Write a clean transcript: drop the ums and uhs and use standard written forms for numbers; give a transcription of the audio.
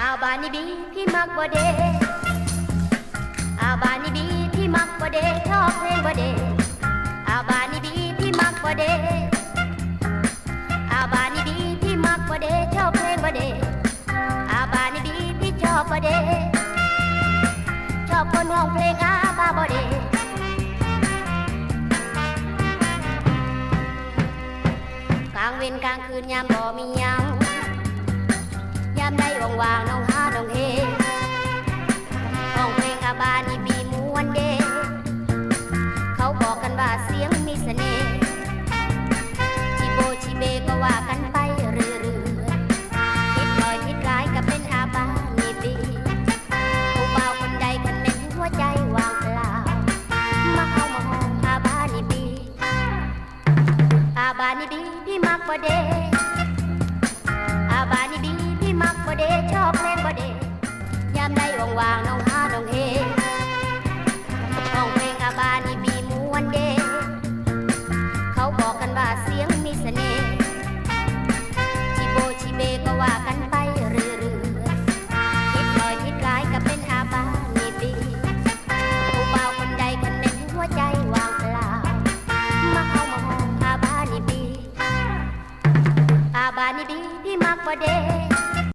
อาบานิบีพี่มักบ่เดอาบานิบีพี่มักบ่เดชอบเพลงบ่เดอาบานิบีพี่มักบ่เดอาบานิบีพี่มักบ่เดชอบเพลงบ่เดอาบานิบีพี่ชอบบ่เดชอบคนร้องเพลงอาบาบ่เดกลางเว้นกลางคืนยามบ่มีหยังยามใดว่างๆน้องหาน้องเฮร้องเพลงอาบานิบีมวนเดเขาบอกกันว่าเสียงมีเสน่ห์ชิโบชิเบก็ว่ากันไปเรื่อยๆคิดลอยคิดร้ายก็เป็นอาบานิบีผู้บ่าวคนใดคนหนึ่งหัวใจว่างเปล่ามาเข้ามาห้องอาบานิบีอาบานิบีพี่มักบ่เดอาบานิบีพี่มักบ่เดชอบเพลงบ่เดยามใดว่างๆน้องหาน้องเฮร้องเพลงอาบานิบีมวนเดเขาบอกกันว่าเสียงมีเสน่ห์ชิโบชิเบก็ว่ากันไปเรื่อยๆคิดลอยคิดร้ายก็เป็นอาบานิบีผู้บ่าวคนใดคนหนึ่งหัวใจว่างเปล่ามาเข้ามาห้องอาบานิบีอาบานิบีพี่มักบ่เด